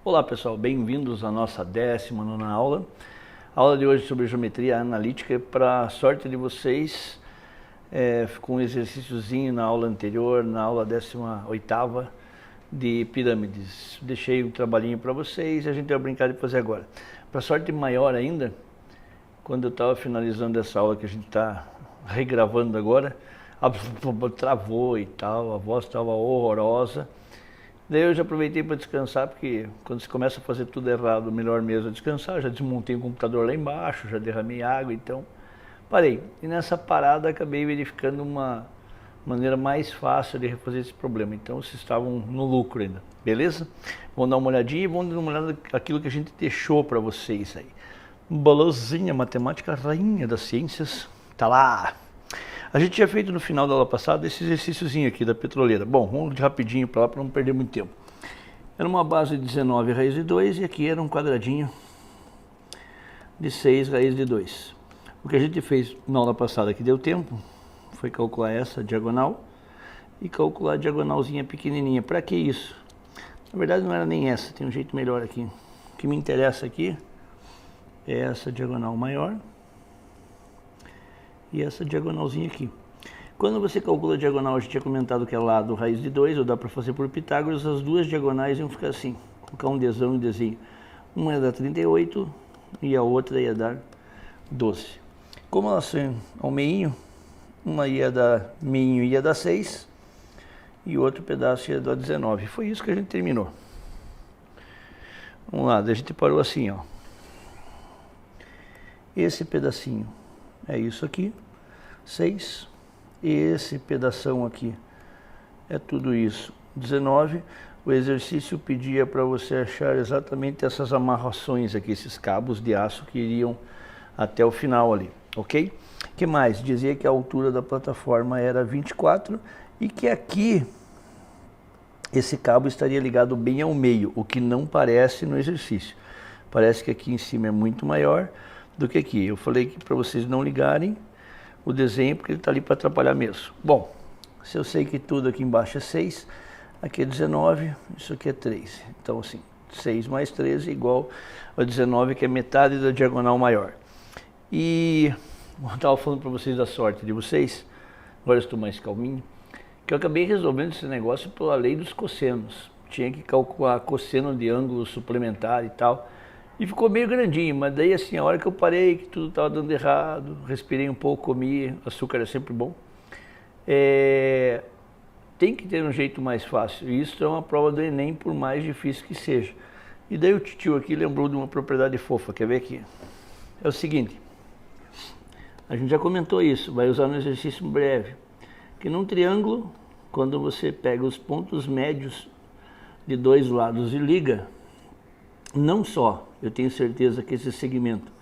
Olá pessoal, bem-vindos à nossa 19ª aula. A aula de hoje sobre geometria analítica. Para sorte de vocês, com um exercíciozinho na aula anterior, na aula 18ª de pirâmides. Deixei um trabalhinho para vocês e a gente vai brincar de fazer agora. Para sorte maior ainda, quando eu estava finalizando essa aula que a gente está regravando agora, travou e tal, a voz estava horrorosa. Daí eu já aproveitei para descansar, porque quando você começa a fazer tudo errado, o melhor mesmo é descansar. Já desmontei o computador lá embaixo, já derramei água, então parei. E nessa parada acabei verificando uma maneira mais fácil de refazer esse problema. Então vocês estavam no lucro ainda, beleza? Vamos dar uma olhadinha e vamos dar uma olhada naquilo que a gente deixou para vocês aí. Bolozinha, matemática rainha das ciências, tá lá! A gente tinha feito no final da aula passada esse exercíciozinho aqui da petroleira. Bom, vamos de rapidinho para lá para não perder muito tempo. Era uma base de 19 raiz de 2 e aqui era um quadradinho de 6 raiz de 2. O que a gente fez na aula passada que deu tempo foi calcular essa diagonal e calcular a diagonalzinha pequenininha. Para que isso? Na verdade não era nem essa, tem um jeito melhor aqui. O que me interessa aqui é essa diagonal maior e essa diagonalzinha aqui. Quando você calcula a diagonal, a gente tinha comentado que é lado raiz de 2, ou dá para fazer por Pitágoras, as duas diagonais iam ficar assim. Vou colocar um Dzão e um Dzinho. Uma ia dar 38 e a outra ia dar 12. Como elas são ao meinho, uma ia dar meinho ia dar 6 e o outro pedaço ia dar 19. Foi isso que a gente terminou. Vamos lá, a gente parou assim, ó. Esse pedacinho é isso aqui, 6. E esse pedação aqui é tudo isso, 19. O exercício pedia para você achar exatamente essas amarrações aqui, esses cabos de aço que iriam até o final ali, ok? O que mais? Dizia que a altura da plataforma era 24 e que aqui esse cabo estaria ligado bem ao meio, o que não parece no exercício. Parece que aqui em cima é muito maior do que aqui. Eu falei que para vocês não ligarem o desenho, porque ele está ali para atrapalhar mesmo. Bom, se eu sei que tudo aqui embaixo é 6, aqui é 19, isso aqui é 13. Então assim, 6 mais 13 é igual a 19, que é metade da diagonal maior. E eu estava falando para vocês da sorte de vocês, agora eu estou mais calminho, que eu acabei resolvendo esse negócio pela lei dos cossenos. Tinha que calcular cosseno de ângulo suplementar e tal. E ficou meio grandinho, mas daí assim, a hora que eu parei, que tudo estava dando errado, respirei um pouco, comi, açúcar é sempre bom. Tem que ter um jeito mais fácil, e isso é uma prova do Enem, por mais difícil que seja. E daí o titio aqui lembrou de uma propriedade fofa, quer ver aqui? É o seguinte, a gente já comentou isso, vai usar no exercício breve, que num triângulo, quando você pega os pontos médios de dois lados e liga, não só eu tenho certeza que esse segmento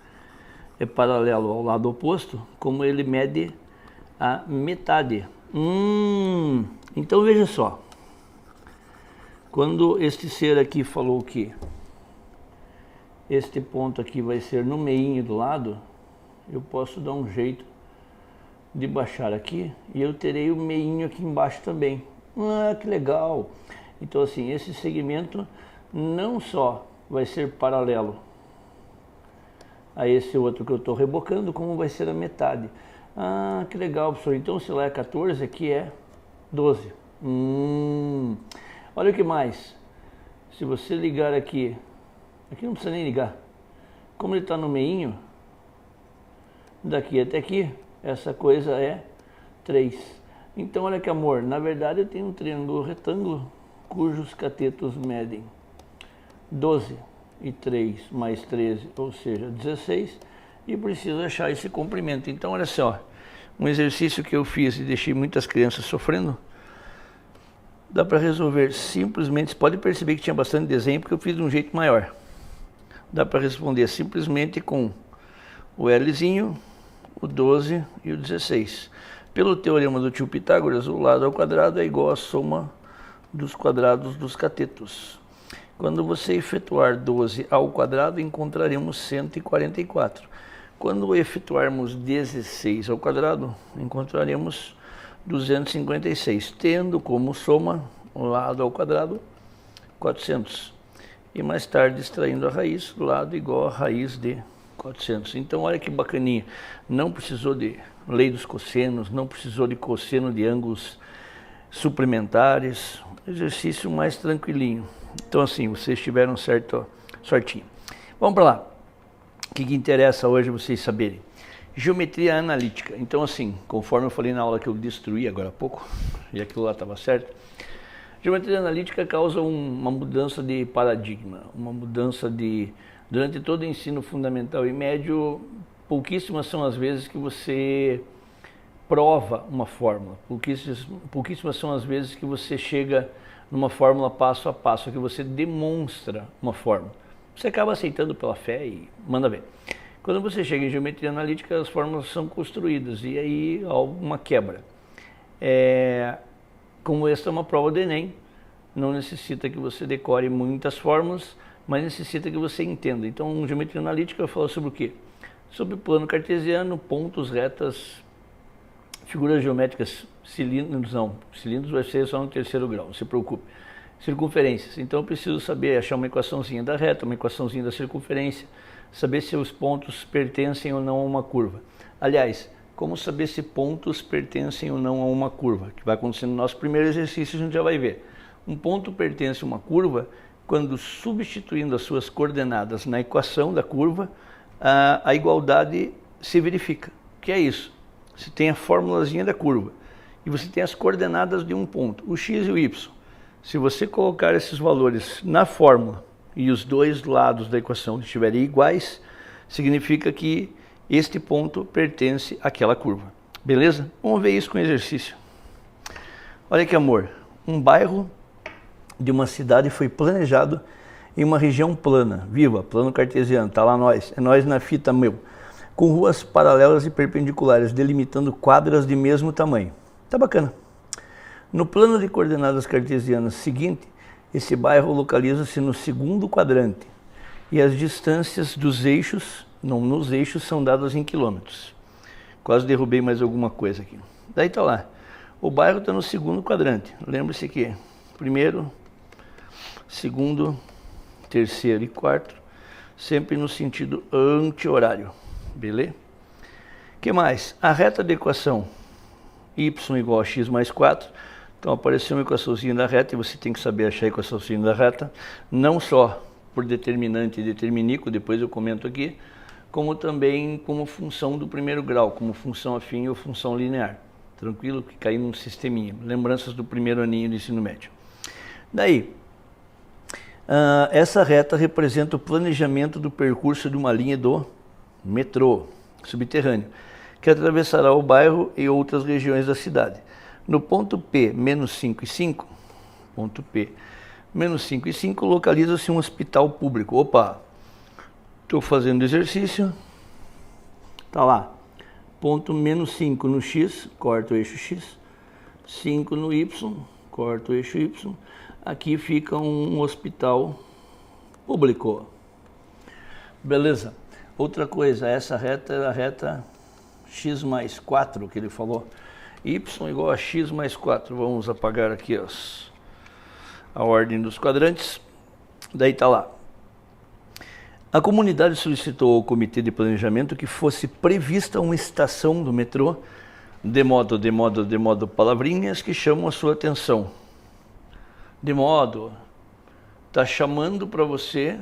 é paralelo ao lado oposto, como ele mede a metade. Então veja só, quando este ser aqui falou que este ponto aqui vai ser no meinho do lado, eu posso dar um jeito de baixar aqui e eu terei o meinho aqui embaixo também. Que legal! Então assim, esse segmento não só vai ser paralelo a esse outro que eu estou rebocando, como vai ser a metade. Que legal, professor. Então se lá é 14, aqui é 12. Olha o que mais. Se você ligar aqui não precisa nem ligar. Como ele está no meinho, daqui até aqui, essa coisa é 3. Então olha que amor, na verdade eu tenho um triângulo retângulo cujos catetos medem 12 e 3 mais 13, ou seja, 16, e preciso achar esse comprimento. Então, olha só, um exercício que eu fiz e deixei muitas crianças sofrendo, dá para resolver simplesmente. Você pode perceber que tinha bastante desenho, porque eu fiz de um jeito maior. Dá para responder simplesmente com o Lzinho, o 12 e o 16. Pelo teorema do tio Pitágoras, o lado ao quadrado é igual à soma dos quadrados dos catetos. Quando você efetuar 12 ao quadrado, encontraremos 144. Quando efetuarmos 16 ao quadrado, encontraremos 256, tendo como soma o lado ao quadrado 400. e mais tarde extraindo a raiz do lado igual a raiz de 400. Então olha que bacaninha, não precisou de lei dos cossenos, não precisou de cosseno de ângulos suplementares, exercício mais tranquilinho. Então assim, vocês tiveram certo sortinho. Vamos para lá. O que interessa hoje vocês saberem? Geometria analítica. Então assim, conforme eu falei na aula que eu destruí agora há pouco, e aquilo lá estava certo, geometria analítica causa uma mudança de paradigma, uma mudança de... Durante todo o ensino fundamental e médio, pouquíssimas são as vezes que você prova uma fórmula, pouquíssimas são as vezes que você chega numa fórmula passo a passo, que você demonstra uma fórmula. Você acaba aceitando pela fé e manda ver. Quando você chega em geometria analítica, as fórmulas são construídas e aí há uma quebra. Como esta é uma prova do Enem, não necessita que você decore muitas fórmulas, mas necessita que você entenda. Então, geometria analítica eu falo sobre o quê? Sobre plano cartesiano, pontos, retas, figuras geométricas, cilindros vai ser só no terceiro grau, não se preocupe. Circunferências, então eu preciso saber achar uma equaçãozinha da reta, uma equaçãozinha da circunferência, saber se os pontos pertencem ou não a uma curva. Aliás, como saber se pontos pertencem ou não a uma curva? Que vai acontecer no nosso primeiro exercício, a gente já vai ver. Um ponto pertence a uma curva quando substituindo as suas coordenadas na equação da curva, a igualdade se verifica. O que é isso? Você tem a formulazinha da curva e você tem as coordenadas de um ponto, o x e o y. Se você colocar esses valores na fórmula e os dois lados da equação estiverem iguais, significa que este ponto pertence àquela curva. Beleza? Vamos ver isso com o exercício. Olha que amor, um bairro de uma cidade foi planejado em uma região plana, viva, plano cartesiano, tá lá nós, é nós na fita meu, com ruas paralelas e perpendiculares, delimitando quadras de mesmo tamanho. Tá bacana. No plano de coordenadas cartesianas seguinte, esse bairro localiza-se no segundo quadrante e as distâncias dos eixos, nos eixos, são dadas em quilômetros. Quase derrubei mais alguma coisa aqui. Daí tá lá, o bairro está no segundo quadrante. Lembre-se que primeiro, segundo, terceiro e quarto, sempre no sentido anti-horário. Beleza? O que mais? A reta da equação y igual a x mais 4. Então apareceu uma equaçãozinha da reta e você tem que saber achar a equaçãozinha da reta, não só por determinante e determiníquo, depois eu comento aqui, como também como função do primeiro grau, como função afim ou função linear. Tranquilo? Que caiu num sisteminha. Lembranças do primeiro aninho do ensino médio. Daí, essa reta representa o planejamento do percurso de uma linha do metrô subterrâneo, que atravessará o bairro e outras regiões da cidade. No ponto P, menos 5 e 5, ponto P, menos 5 e 5, localiza-se um hospital público. Opa, estou fazendo exercício, tá lá, ponto menos 5 no X, corta o eixo X, 5 no Y, corta o eixo Y, aqui fica um hospital público. Beleza. Outra coisa, essa reta é a reta x mais 4 que ele falou. Y igual a x mais 4. Vamos apagar aqui a ordem dos quadrantes. Daí está lá. A comunidade solicitou ao comitê de planejamento que fosse prevista uma estação do metrô, de modo, palavrinhas que chamam a sua atenção. De modo, está chamando para você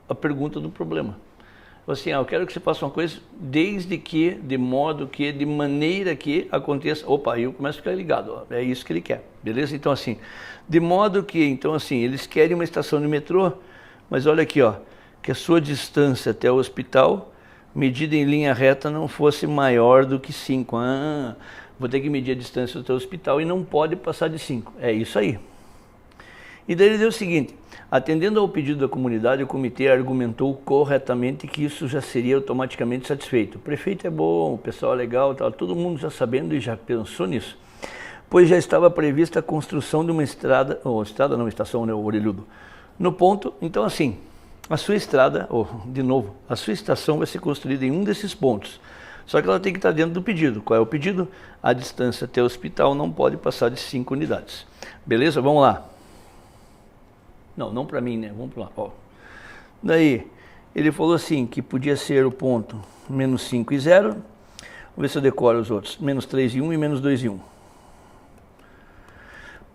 a pergunta do problema. Assim, eu quero que você faça uma coisa desde que, de modo que, de maneira que aconteça. Opa, aí eu começo a ficar ligado, ó, é isso que ele quer, beleza? Então assim, de modo que, então assim, eles querem uma estação de metrô, mas olha aqui, ó, que a sua distância até o hospital, medida em linha reta, não fosse maior do que 5. Vou ter que medir a distância até o hospital e não pode passar de 5. É isso aí. E daí ele deu o seguinte: atendendo ao pedido da comunidade, o comitê argumentou corretamente que isso já seria automaticamente satisfeito. O prefeito é bom, o pessoal é legal, tá, todo mundo já sabendo e já pensou nisso, pois já estava prevista a construção de uma estrada, estação, né, o orelhudo, no ponto. Então assim, a sua estrada, a sua estação vai ser construída em um desses pontos. Só que ela tem que estar dentro do pedido. Qual é o pedido? A distância até o hospital não pode passar de 5 unidades. Beleza? Vamos lá. Não para mim, né? Vamos lá, ó. Daí, ele falou assim, que podia ser o ponto menos 5 e 0. Vamos ver se eu decoro os outros. Menos 3 e 1 e menos 2 e 1.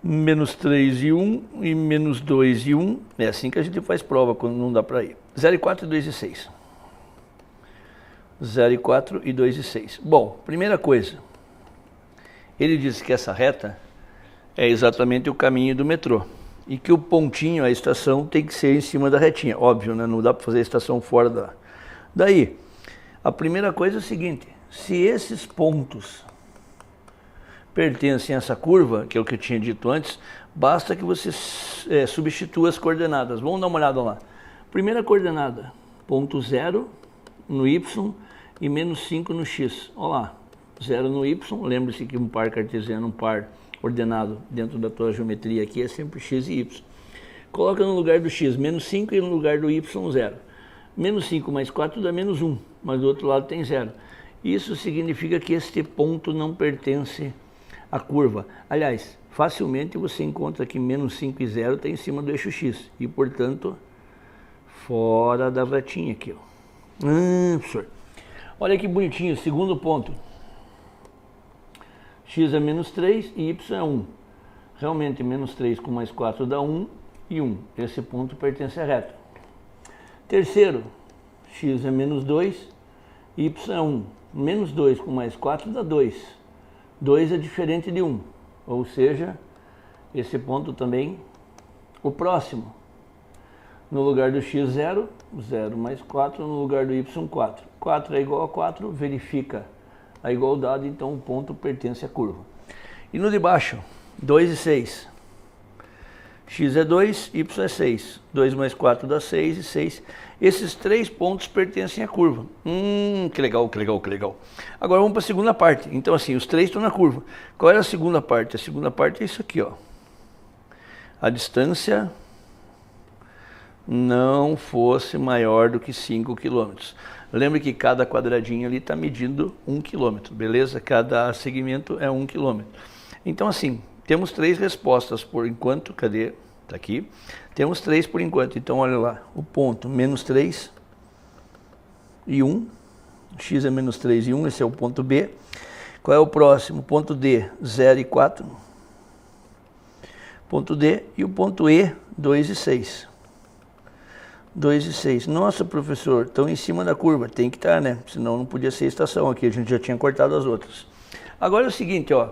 Menos 3 e 1 e menos 2 e 1. É assim que a gente faz prova quando não dá para ir. 0 e 4 e 2 e 6. 0 e 4 e 2 e 6. Bom, primeira coisa. Ele disse que essa reta é exatamente o caminho do metrô. E que o pontinho, a estação, tem que ser em cima da retinha. Óbvio, né? Não dá para fazer a estação fora da... Daí, a primeira coisa é o seguinte. Se esses pontos pertencem a essa curva, que é o que eu tinha dito antes, basta que você substitua as coordenadas. Vamos dar uma olhada lá. Primeira coordenada, ponto 0 no y e menos 5 no x. Olha lá, 0 no y, lembre-se que um par cartesiano, um par ordenado dentro da tua geometria aqui é sempre x e y. Coloca no lugar do x menos 5 e no lugar do y 0. Menos 5 mais 4 dá menos 1, mas do outro lado tem 0. Isso significa que este ponto não pertence à curva. Aliás, facilmente você encontra que menos 5 e 0 está em cima do eixo x. E, portanto, fora da retinha aqui. Ó. Professor. Olha que bonitinho, segundo ponto. X é menos 3 e y é 1. Realmente, menos 3 com mais 4 dá 1 e 1. Esse ponto pertence à reta. Terceiro, x é menos 2, y é 1. Menos 2 com mais 4 dá 2. 2 é diferente de 1. Ou seja, esse ponto também, o próximo. No lugar do x 0, 0 mais 4, no lugar do y 4. 4 é igual a 4, verifica a igualdade, então o ponto pertence à curva. E no de baixo, 2 e 6. X é 2, y é 6. 2 mais 4 dá 6 e 6. Esses três pontos pertencem à curva. Que legal, que legal, que legal. Agora vamos para a segunda parte. Então assim, os três estão na curva. Qual era a segunda parte? A segunda parte é isso aqui, ó. A distância não fosse maior do que 5 km. Lembre que cada quadradinho ali está medindo 1 km, beleza? Cada segmento é 1 km. Então assim, temos três respostas por enquanto. Cadê? Está aqui. Temos três por enquanto. Então olha lá, o ponto menos 3 e 1. X é menos 3 e 1, esse é o ponto B. Qual é o próximo? Ponto D, 0 e 4. Ponto D e o ponto E, 2 e 6. 2 e 6. Nossa, professor, estão em cima da curva. Tem que estar, né? Senão não podia ser estação aqui. A gente já tinha cortado as outras. Agora é o seguinte, ó.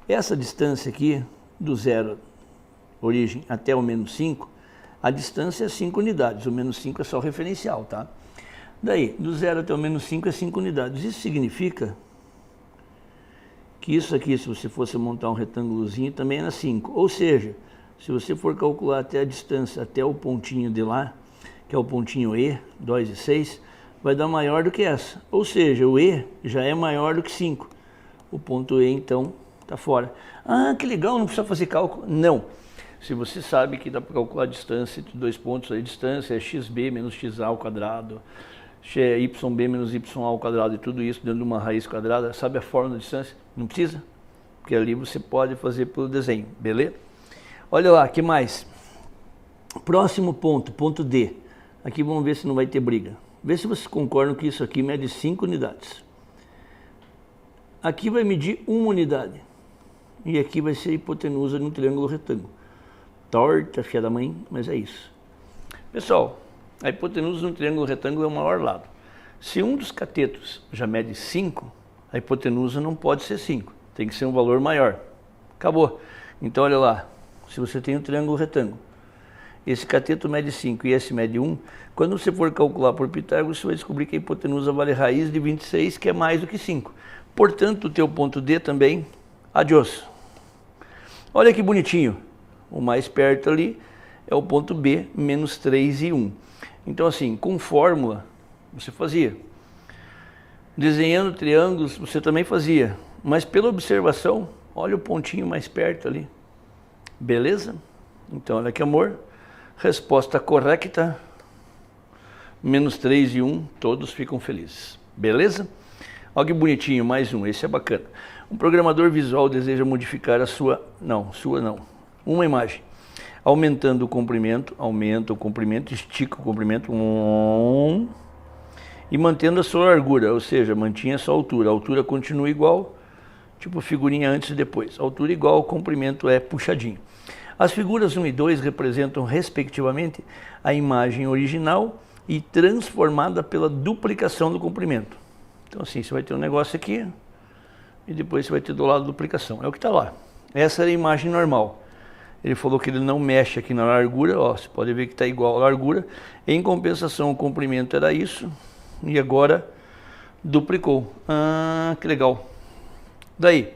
Essa distância aqui, do 0, origem, até o menos 5, a distância é 5 unidades. O menos 5 é só referencial, tá? Daí, do 0 até o menos 5 é 5 unidades. Isso significa que isso aqui, se você fosse montar um retângulozinho, também era 5. Ou seja, se você for calcular até a distância, até o pontinho de lá, que é o pontinho E, 2 e 6, vai dar maior do que essa. Ou seja, o E já é maior do que 5. O ponto E, então, está fora. Ah, que legal, não precisa fazer cálculo. Não. Se você sabe que dá para calcular a distância entre dois pontos, a distância é xb menos xa ao quadrado, yb menos ya ao quadrado, e tudo isso dentro de uma raiz quadrada, sabe a fórmula da distância? Não precisa, porque ali você pode fazer pelo desenho, beleza? Olha lá, que mais? Próximo ponto, ponto D. Aqui vamos ver se não vai ter briga. Vê se vocês concordam que isso aqui mede 5 unidades. Aqui vai medir 1 unidade. E aqui vai ser a hipotenusa no triângulo retângulo. Torta, filha da mãe, mas é isso. Pessoal, a hipotenusa no triângulo retângulo é o maior lado. Se um dos catetos já mede 5, a hipotenusa não pode ser 5. Tem que ser um valor maior. Acabou. Então, olha lá. Se você tem um triângulo retângulo, esse cateto mede 5 e esse mede 1, quando você for calcular por Pitágoras, você vai descobrir que a hipotenusa vale raiz de 26, que é mais do que 5. Portanto, o teu ponto D também, adiós. Olha que bonitinho. O mais perto ali é o ponto B, menos 3 e 1. Então, assim, com fórmula, você fazia. Desenhando triângulos, você também fazia. Mas pela observação, olha o pontinho mais perto ali. Beleza? Então, olha que amor. Resposta correta. Menos 3 e 1, todos ficam felizes. Beleza? Olha que bonitinho, mais um, esse é bacana. Um programador visual deseja modificar a sua... Não, sua não. Uma imagem. aumentando o comprimento, aumenta o comprimento, estica o comprimento, e mantendo a sua largura, ou seja, mantinha a sua altura. A altura continua igual, tipo figurinha antes e depois. A altura igual, o comprimento é puxadinho. As figuras 1 e 2 representam, respectivamente, a imagem original e transformada pela duplicação do comprimento. Então assim, você vai ter um negócio aqui e depois você vai ter do lado a duplicação. É o que está lá. Essa era a imagem normal. Ele falou que ele não mexe aqui na largura, ó, você pode ver que está igual a largura. Em compensação, o comprimento era isso e agora duplicou. Ah, que legal. Daí,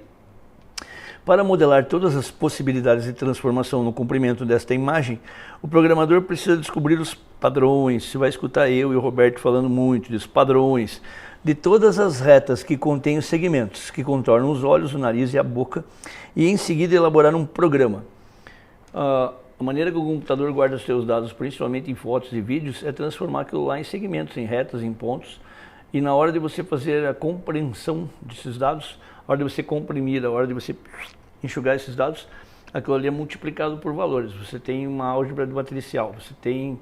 para modelar todas as possibilidades de transformação no comprimento desta imagem, o programador precisa descobrir os padrões. Você vai escutar eu e o Roberto falando muito disso, padrões de todas as retas que contêm os segmentos, que contornam os olhos, o nariz e a boca, e em seguida elaborar um programa. A maneira que o computador guarda os seus dados, principalmente em fotos e vídeos, é transformar aquilo lá em segmentos, em retas, em pontos, e na hora de você fazer a compreensão desses dados, a hora de você comprimir, a hora de você enxugar esses dados, aquilo ali é multiplicado por valores. Você tem uma álgebra matricial, você tem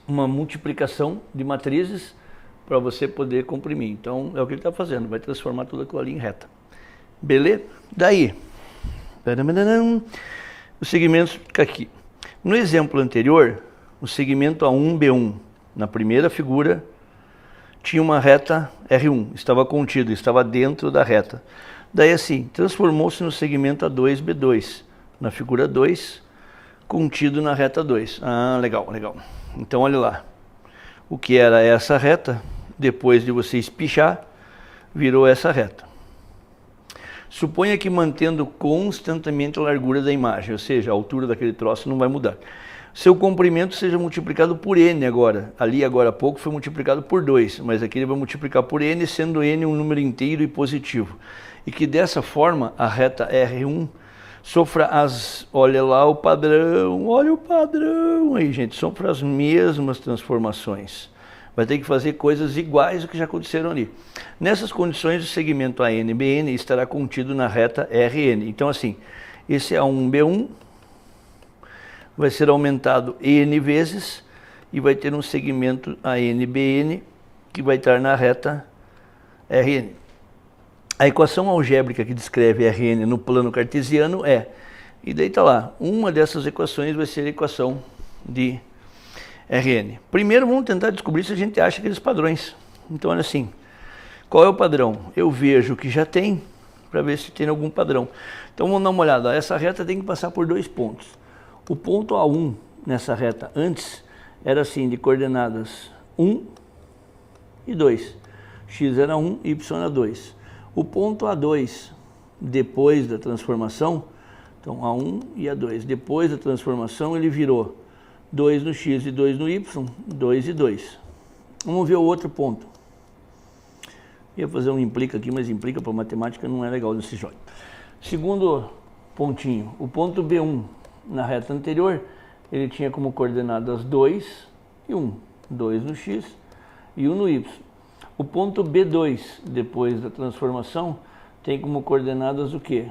uma multiplicação de matrizes para você poder comprimir. Então é o que ele está fazendo, vai transformar tudo aquilo ali em reta. Beleza? Daí, os segmentos ficam aqui. No exemplo anterior, o segmento A1B1, na primeira figura, tinha uma reta R1, estava contido, estava dentro da reta. Daí assim, transformou-se no segmento A2B2, na figura 2, contido na reta 2. Ah, legal, legal. Então olha lá, o que era essa reta, depois de você espichar, virou essa reta. Suponha que mantendo constantemente a largura da imagem, ou seja, a altura daquele troço não vai mudar. Seu comprimento seja multiplicado por n agora. Ali agora há pouco foi multiplicado por 2, mas aqui ele vai multiplicar por n, sendo n um número inteiro e positivo. E que dessa forma a reta R1 sofra as... Olha lá o padrão, olha o padrão aí, gente. Sofra as mesmas transformações. Vai ter que fazer coisas iguais ao que já aconteceram ali. Nessas condições, o segmento ANBN estará contido na reta RN. Então, assim, esse A1B1 vai ser aumentado N vezes e vai ter um segmento ANBN que vai estar na reta RN. A equação algébrica que descreve RN no plano cartesiano é, e daí está lá, uma dessas equações vai ser a equação de RN. Primeiro vamos tentar descobrir se a gente acha aqueles padrões. Então olha assim, qual é o padrão? Eu vejo que já tem, para ver se tem algum padrão. Então vamos dar uma olhada, essa reta tem que passar por 2 pontos. O ponto A1 nessa reta antes era assim, de coordenadas 1 e 2. X era 1, Y era 2. O ponto A2, depois da transformação, então A1 e A2, depois da transformação ele virou 2 no X e 2 no Y, 2 e 2. Vamos ver o outro ponto. Ia fazer um implica aqui, mas implica para matemática não é legal desse jeito. Segundo pontinho, o ponto B1 na reta anterior, ele tinha como coordenadas 2 e 1. 2 no X e 1 no Y. O ponto B2, depois da transformação, tem como coordenadas o quê?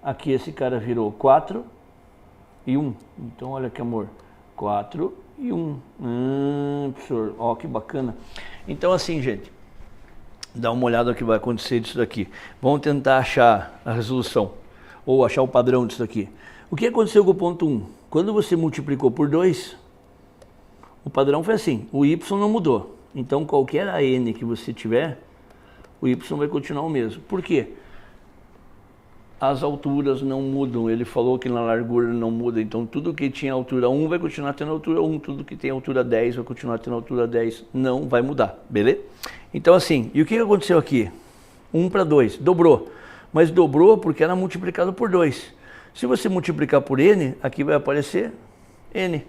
Aqui esse cara virou 4 e 1. Então olha que amor. 4 e 1. Professor, ó que bacana. Então assim, gente, dá uma olhada no que vai acontecer disso daqui. Vamos tentar achar a resolução, ou achar o padrão disso daqui. O que aconteceu com o ponto 1? Quando você multiplicou por 2, o padrão foi assim, o y não mudou. Então qualquer AN que você tiver, o y vai continuar o mesmo. Por quê? As alturas não mudam, ele falou que na largura não muda, então tudo que tinha altura 1 vai continuar tendo altura 1, tudo que tem altura 10 vai continuar tendo altura 10, não vai mudar, beleza? Então assim, e o que aconteceu aqui? 1 para 2, dobrou, mas dobrou porque era multiplicado por 2. Se você multiplicar por n, aqui vai aparecer n.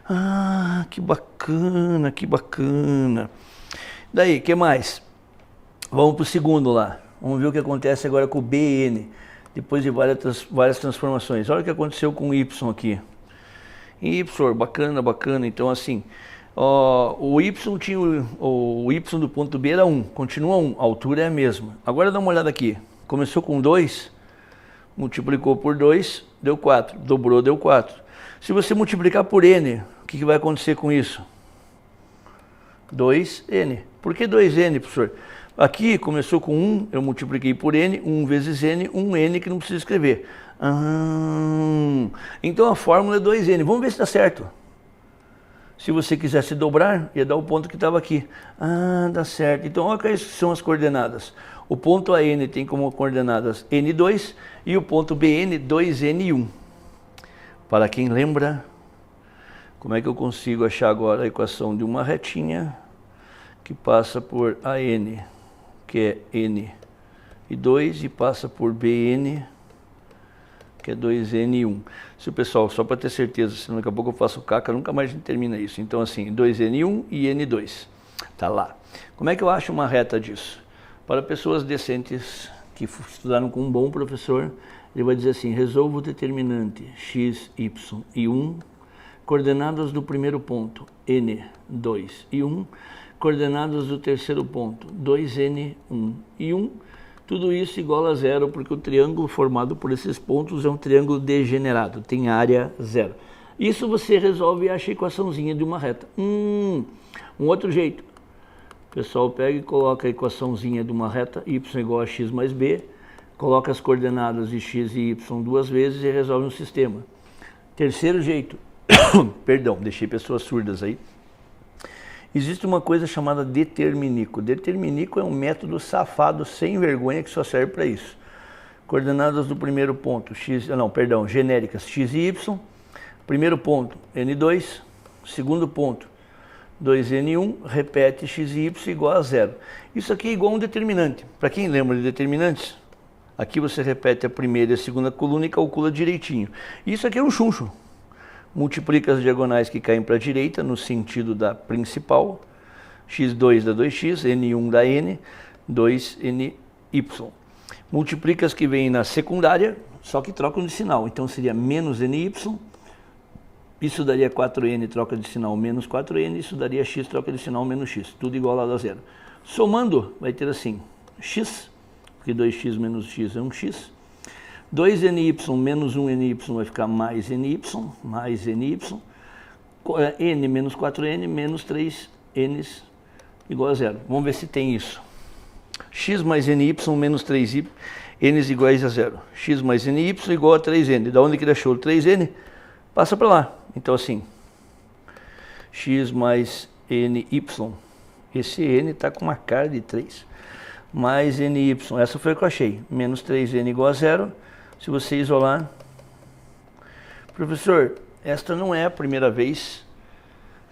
Ah, que bacana, que bacana. Daí, o que mais? Vamos para o segundo lá, vamos ver o que acontece agora com o BN. Depois de várias transformações. Olha o que aconteceu com o Y aqui. Y, bacana, bacana. Então assim, o Y tinha o Y do ponto B era 1, continua 1, a altura é a mesma. Agora dá uma olhada aqui. Começou com 2, multiplicou por 2, deu 4. Dobrou, deu 4. Se você multiplicar por n, o que vai acontecer com isso? 2n. Por que 2n, professor? Aqui começou com 1, eu multipliquei por n, 1 vezes n, 1n que não precisa escrever. Então a fórmula é 2n. Vamos ver se dá certo. Se você quisesse dobrar, ia dar o ponto que estava aqui. Dá certo. Então olha quais são as coordenadas. O ponto AN tem como coordenadas n2 e o ponto BN 2n1. Para quem lembra, como é que eu consigo achar agora a equação de uma retinha que passa por AN, que é n e 2, e passa por BN, que é 2n1. Se o pessoal, só para ter certeza, senão daqui a pouco eu faço caca, nunca mais a gente termina isso. Então assim, 2n1 e n2. Tá lá. Como é que eu acho uma reta disso? Para pessoas decentes que estudaram com um bom professor, ele vai dizer assim: resolva o determinante x, y e 1, coordenadas do primeiro ponto, n, 2 e 1, coordenadas do terceiro ponto, 2n, 1 e 1, tudo isso igual a zero, porque o triângulo formado por esses pontos é um triângulo degenerado, tem área zero. Isso você resolve e acha a equaçãozinha de uma reta. Um outro jeito, o pessoal pega e coloca a equaçãozinha de uma reta, y igual a x mais b, coloca as coordenadas de x e y duas vezes e resolve um sistema. Terceiro jeito, perdão, deixei pessoas surdas aí. Existe uma coisa chamada determinico. Determinico é um método safado, sem vergonha, que só serve para isso. Coordenadas do primeiro ponto, genéricas, x e y. Primeiro ponto, n2. Segundo ponto, 2n1, repete x e y igual a zero. Isso aqui é igual a um determinante. Para quem lembra de determinantes, aqui você repete a primeira e a segunda coluna e calcula direitinho. Isso aqui é um chuncho. Multiplica as diagonais que caem para a direita, no sentido da principal. x2 dá 2x, n1 dá n, 2ny. Multiplica as que vêm na secundária, só que trocam de sinal. Então seria menos ny, isso daria 4n, troca de sinal, menos 4n, isso daria x, troca de sinal, menos x. Tudo igual a zero. Somando, vai ter assim, x, porque 2x menos x é 1x. 2ny menos 1ny vai ficar mais ny, n menos 4n menos 3n igual a zero. Vamos ver se tem isso. X mais ny menos 3y, n iguais a zero. X mais ny igual a 3n. Da onde que ele achou 3n? Passa para lá. Então assim, x mais ny, esse n está com uma cara de 3, mais ny, essa foi a que eu achei, menos 3n igual a zero. Se você isolar, professor, esta não é a primeira vez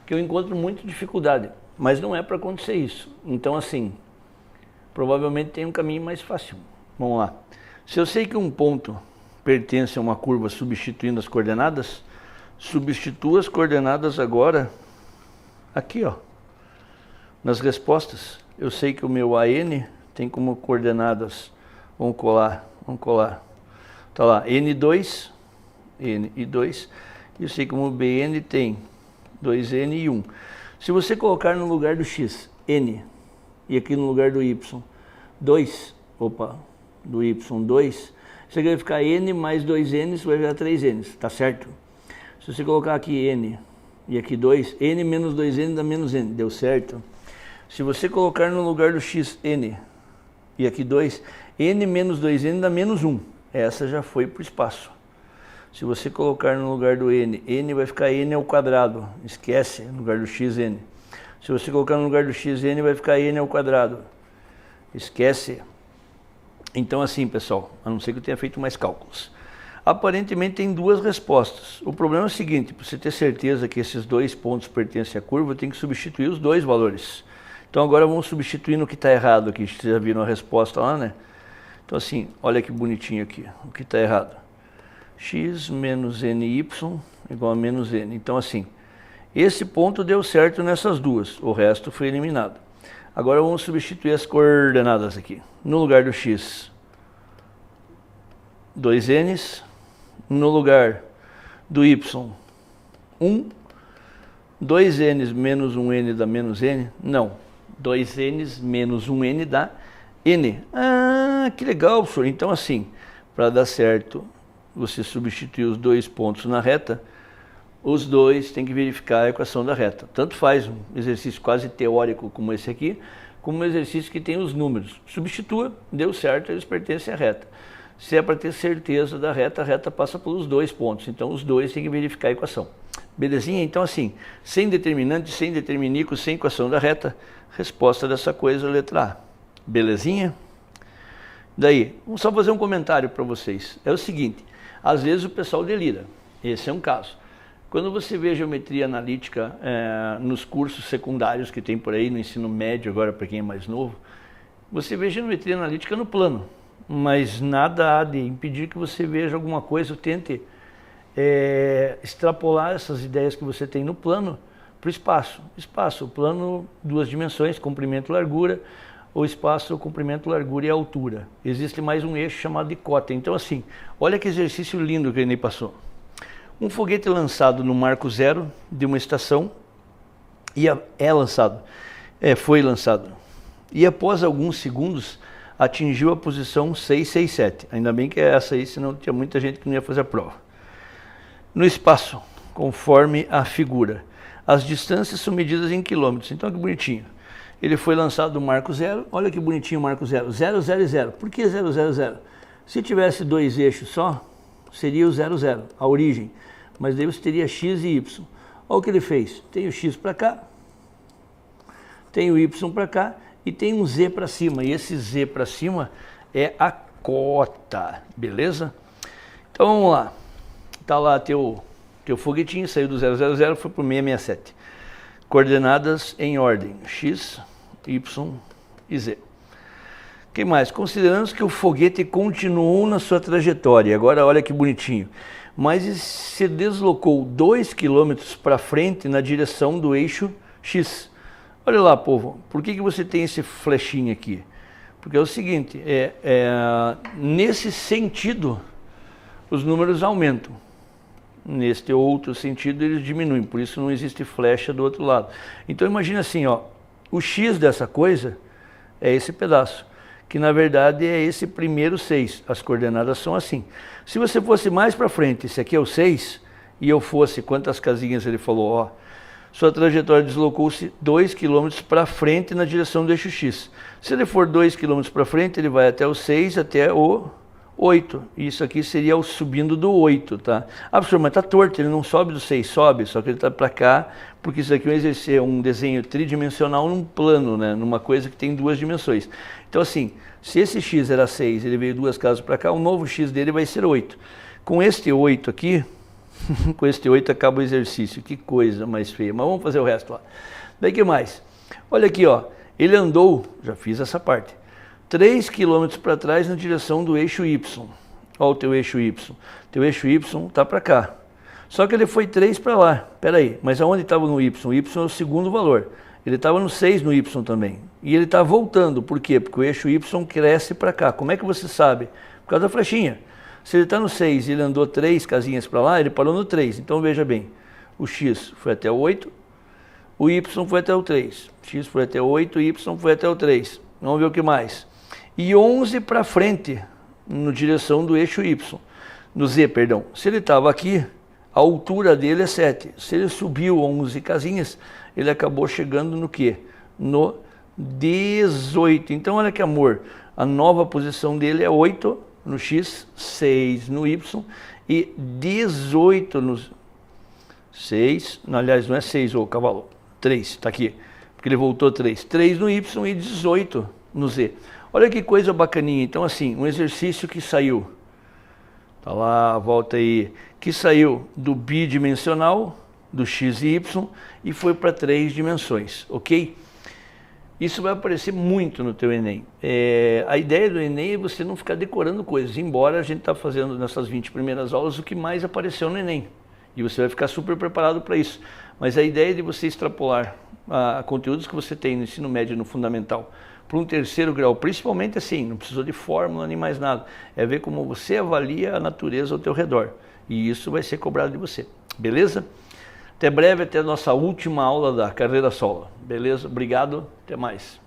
que eu encontro muita dificuldade, mas não é para acontecer isso. Então assim, provavelmente tem um caminho mais fácil. Vamos lá. Se eu sei que um ponto pertence a uma curva substituindo as coordenadas, substitua as coordenadas agora aqui, ó, nas respostas. Eu sei que o meu AN tem como coordenadas, vamos colar. Tá lá, N2, N e 2, e eu sei como o BN tem 2N e 1. Se você colocar no lugar do X, N, e aqui no lugar do Y, 2, do Y, 2, você vai ficar N mais 2N, isso vai virar 3N, tá certo? Se você colocar aqui N e aqui 2, N menos 2N dá menos N, deu certo? Se você colocar no lugar do X, N, e aqui 2, N menos 2N dá menos 1. Essa já foi para o espaço. Se você colocar no lugar do n, n vai ficar n ao quadrado. Esquece, no lugar do x, n. Se você colocar no lugar do x, n vai ficar n ao quadrado. Esquece. Então assim, pessoal, a não ser que eu tenha feito mais cálculos. Aparentemente tem duas respostas. O problema é o seguinte, para você ter certeza que esses dois pontos pertencem à curva, eu tenho que substituir os dois valores. Então agora vamos substituir no que está errado aqui. Vocês já viram a resposta lá, né? Então assim, olha que bonitinho aqui, o que está errado. X menos ny igual a menos n. Então assim, esse ponto deu certo nessas duas, o resto foi eliminado. Agora vamos substituir as coordenadas aqui. No lugar do x, 2n's. No lugar do y, 1. 2n's menos 1n dá menos n? Não, 2n's menos 1n dá n. Que legal, professor. Então assim, para dar certo, você substituir os dois pontos na reta, os dois têm que verificar a equação da reta. Tanto faz um exercício quase teórico como esse aqui, como um exercício que tem os números. Substitua, deu certo, eles pertencem à reta. Se é para ter certeza da reta, a reta passa pelos dois pontos. Então, os dois têm que verificar a equação. Belezinha? Então, assim, sem determinante, sem determinícuo, sem equação da reta, resposta dessa coisa, letra A. Belezinha? Daí, vamos só fazer um comentário para vocês. É o seguinte, às vezes o pessoal delira. Esse é um caso. Quando você vê geometria analítica nos cursos secundários que tem por aí, no ensino médio agora para quem é mais novo, você vê geometria analítica no plano, mas nada há de impedir que você veja alguma coisa ou tente extrapolar essas ideias que você tem no plano para o espaço. Espaço, o plano, duas dimensões, comprimento e largura, o espaço, comprimento, largura e altura. Existe mais um eixo chamado de cota. Então assim, olha que exercício lindo que ele passou. Um foguete lançado no marco zero de uma estação, foi lançado, e após alguns segundos atingiu a posição 667. Ainda bem que é essa aí, senão tinha muita gente que não ia fazer a prova. No espaço, conforme a figura, as distâncias são medidas em quilômetros. Então que bonitinho. Ele foi lançado do marco zero, olha que bonitinho o marco zero, 0, 0 e 0. Por que 0, 0, 0? Se tivesse dois eixos só, seria o 0, 0, a origem. Mas daí você teria x e y. Olha o que ele fez. Tem o x para cá, tem o y para cá e tem um z para cima. E esse z para cima é a cota, beleza? Então vamos lá. Está lá teu foguetinho, saiu do 000, foi para o 667. Coordenadas em ordem, x, y e z. O que mais? Consideramos que o foguete continuou na sua trajetória. Agora olha que bonitinho. Mas se deslocou 2 km para frente na direção do eixo X. Olha lá, povo, por que você tem esse flechinho aqui? Porque é o seguinte, nesse sentido, os números aumentam. Neste outro sentido, eles diminuem, por isso não existe flecha do outro lado. Então imagina assim, ó, o X dessa coisa é esse pedaço, que na verdade é esse primeiro 6, as coordenadas são assim. Se você fosse mais para frente, esse aqui é o 6, e eu fosse, quantas casinhas ele falou, ó, sua trajetória deslocou-se 2 km para frente na direção do eixo X. Se ele for 2 km para frente, ele vai até o 6, até o 8. Isso aqui seria o subindo do 8, tá? Ah, professor, mas está torto, ele não sobe do 6, sobe, só que ele está para cá, porque isso aqui é um desenho tridimensional num plano, né? Numa coisa que tem duas dimensões. Então assim, se esse x era 6, ele veio duas casas para cá, o novo x dele vai ser 8. Com este 8 aqui, com este 8 acaba o exercício, que coisa mais feia, mas vamos fazer o resto lá. Daí que mais? Olha aqui, ó, ele andou, já fiz essa parte, 3 km para trás na direção do eixo Y. Olha o teu eixo Y. Teu eixo Y está para cá. Só que ele foi 3 para lá. Espera aí, mas aonde estava no Y? O Y é o segundo valor. Ele estava no 6 no Y também. E ele está voltando. Por quê? Porque o eixo Y cresce para cá. Como é que você sabe? Por causa da flechinha. Se ele está no 6 e ele andou 3 casinhas para lá, ele parou no 3. Então veja bem. O X foi até o 8. O Y foi até o 3. X foi até o 8, o Y foi até o 3. Vamos ver o que mais. E 11 para frente, na direção do eixo Y, no Z, perdão. Se ele estava aqui, a altura dele é 7. Se ele subiu 11 casinhas, ele acabou chegando no quê? No 18. Então, olha que amor, a nova posição dele é 8 no X, 6 no Y e 18 no 6, aliás, não é 6, ô cavalo, 3, está aqui, porque ele voltou 3. 3 no Y e 18 no Z. Olha que coisa bacaninha. Então assim, um exercício que saiu, tá lá, volta aí, que saiu do bidimensional, do x e y, e foi para 3 dimensões, ok? Isso vai aparecer muito no teu Enem. A ideia do Enem é você não ficar decorando coisas, embora a gente está fazendo nessas 20 primeiras aulas o que mais apareceu no Enem. E você vai ficar super preparado para isso. Mas a ideia é de você extrapolar a conteúdos que você tem no ensino médio e no fundamental para um terceiro grau, principalmente assim, não precisa de fórmula nem mais nada, é ver como você avalia a natureza ao teu redor, e isso vai ser cobrado de você, beleza? Até breve, até a nossa última aula da carreira solo, beleza? Obrigado, até mais.